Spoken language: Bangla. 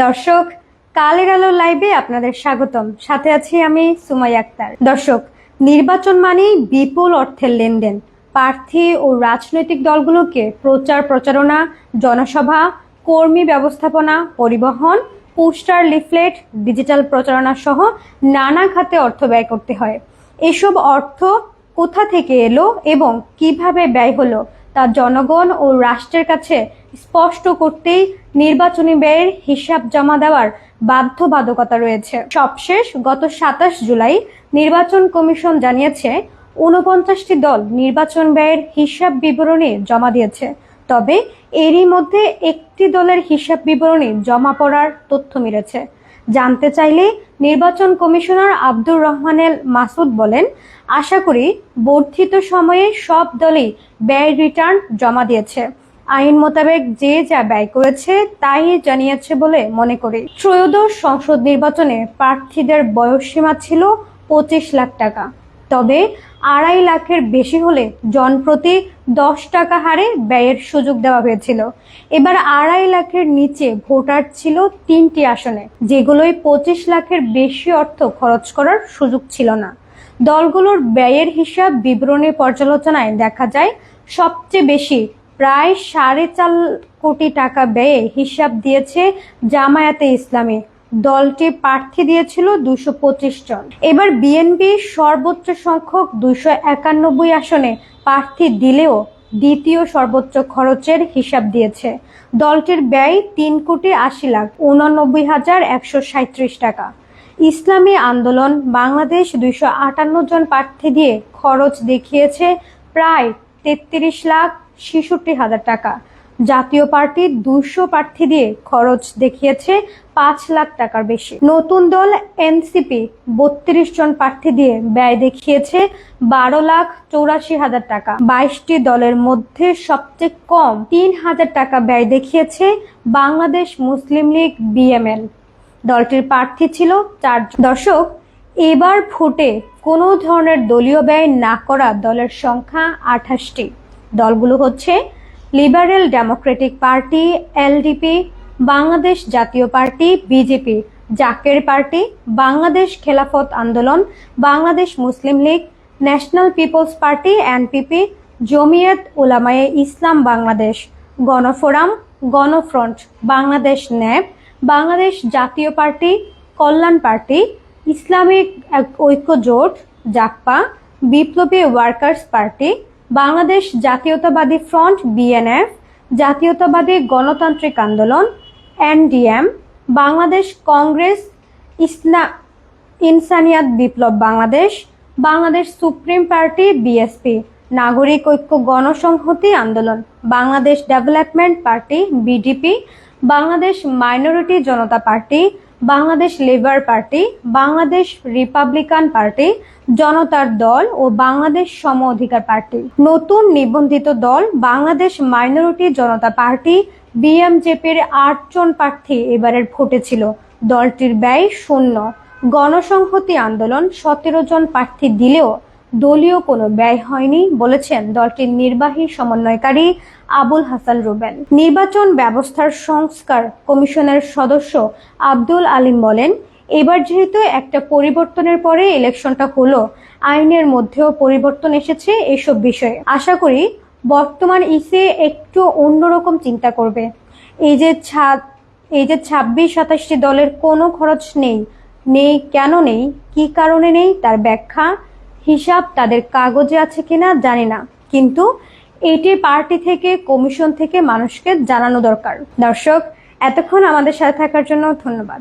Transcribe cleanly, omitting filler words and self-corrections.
দর্শক, কালের আলো লাইভে আপনাদের স্বাগতম। সাথে আছি আমি সুমাইয়া আক্তার। দর্শক, নির্বাচন মানেই বিপুল অর্থের লেনদেন। প্রার্থী ও রাজনৈতিক দলগুলোকে প্রচার প্রচারণা, জনসভা, কর্মী ব্যবস্থাপনা, পরিবহন, পোস্টার, লিফলেট, ডিজিটাল প্রচারণা সহ নানা খাতে অর্থ ব্যয় করতে হয়। এসব অর্থ কোথা থেকে এলো এবং কিভাবে ব্যয় হলো তা জনগণ ও রাষ্ট্রের কাছে স্পষ্ট করতেই নির্বাচনী ব্যয়ের হিসাব জমা দেওয়ার বাধ্যবাধকতা রয়েছে। সবশেষ গত ২৭ জুলাই নির্বাচন কমিশন জানিয়েছে ৪৯টি দল নির্বাচন ব্যয়ের হিসাব বিবরণী জমা দিয়েছে। তবে এরই মধ্যে একটি দলের হিসাব বিবরণী জমা পড়ার তথ্য মিলেছে। জানতে চাইলে নির্বাচন কমিশনার আব্দুর রহমানেল মাসুদ বলেন, আশা করি বর্ধিত সময়ে সব দলই ব্যয় রিটার্ন জমা দিয়েছে। আইন মোতাবেক যে যা ব্যয় করেছে তাই জানিয়েছে বলে মনে করি। ত্রয়োদশ সংসদ নির্বাচনে প্রার্থীদের বয়সসীমা ছিল ২৫ লাখ টাকা। তবে ২.৫ লাখের বেশি হলে জনপ্রতি ১০ টাকা হারে ব্যয়ের সুযোগ দেওয়া হয়েছিল। এবার ২.৫ লাখের নিচে ভোটার ছিল ৩টি আসনে, যেগুলোই ২৫ লাখের বেশি অর্থ খরচ করার সুযোগ ছিল না। দলগুলোর ব্যয়ের হিসাব বিবরণী পর্যালোচনায় দেখা যায়, সবচেয়ে বেশি প্রায় ৪.৫ কোটি টাকা ব্যয়ে হিসাব দিয়েছে জামায়াতে ইসলামী। দলটি প্রার্থী দিয়েছিল ২২৫ জন। এবার বিএনপি সর্বোচ্চ সংখ্যক ২৯১ আসনে প্রার্থী দিলেও দ্বিতীয় সর্বোচ্চ খরচের হিসাব দিয়েছে। দলটির ব্যয় ৩,৮০,৮৯,১৩৭ টাকা। ইসলামী আন্দোলন বাংলাদেশ ২৫৮ জন প্রার্থী দিয়ে খরচ দেখিয়েছে প্রায় ৩৩,৬৬,০০০ টাকা। জাতীয় পার্টি ২০০ প্রার্থী দিয়ে খরচ দেখিয়েছে ৫ লাখ টাকার বেশি। নতুন দল এনসিপি ৩২ জন প্রার্থী দিয়ে ব্যয় দেখিয়েছে ১২,৮৪,০০০ টাকা। ২২টি দলের মধ্যে সবচেয়ে কম ৩,০০০ টাকা ব্যয় দেখিয়েছে বাংলাদেশ মুসলিম লীগ বিএমএল। দলটির প্রার্থী ছিল ৪ জন। দর্শক, এবার ভোটে কোনো ধরনের দলীয় ব্যয় না করা দলের সংখ্যা ২৮টি। দলগুলো হচ্ছে Liberal Democratic Party LDP, Bangladesh Jatiya party BJP, Zaker party, Bangladesh Khelafat Andolan, Bangladesh Muslim League, National Peoples Party NPP, Jamiat Ulama Islam Bangladesh, Gonoforum, Gonofront, Bangladesh NAP, Bangladesh Jatiya party, কল্যাণ পার্টি, ইসলামিক ঐক্য জোট জাকপা, বিপ্লবী ওয়ার্কার্স পার্টি, বাংলাদেশ জাতীয়তাবাদী ফ্রন্ট বিএনএফ, জাতীয়তাবাদী গণতান্ত্রিক আন্দোলন এনডিএম, বাংলাদেশ কংগ্রেস ইনসানিয়াত বিপ্লব Bangladesh, Bangladesh Supreme Party BSP, নাগরিক ঐক্য গণসংহতি আন্দোলন, Bangladesh Development Party BDP, Bangladesh Minority Janata Party, Bangladesh Labour Party, Bangladesh Republican Party, জনতার দল ও বাংলাদেশ সম অধিকার পার্টি। নতুন নিবন্ধিত দল বাংলাদেশ মাইনরিটি জনতা পার্টি বিএমজেপির ৮ জন প্রার্থী এবারের ভোটে ছিল। দলটির ব্যয় শূন্য। গণসংহতি আন্দোলন ১৭ জন প্রার্থী দিলেও দলীয় কোনো ব্যয় হয়নি বলেছেন দলটির নির্বাহী সমন্বয়কারী আবুল হাসান রুবেল। নির্বাচন ব্যবস্থার সংস্কার কমিশনের সদস্য আব্দুল আলিম বলেন, এবার যেহেতু একটা পরিবর্তনের পরে ইলেকশনটা হলো, আইনের মধ্যেও পরিবর্তন এসেছে এসব বিষয়ে। আশা করি বর্তমান ইসি একটু অন্যরকম চিন্তা করবে। এই যে ২৬-২৭টি দলের কোনো খরচ নেই কেন নেই, কি কারণে নেই তার ব্যাখ্যা হিসাব তাদের কাগজে আছে কিনা জানি না, কিন্তু এটি পার্টি থেকে কমিশন থেকে মানুষকে জানানো দরকার। দর্শক, এতক্ষণ আমাদের সাথে থাকার জন্য ধন্যবাদ।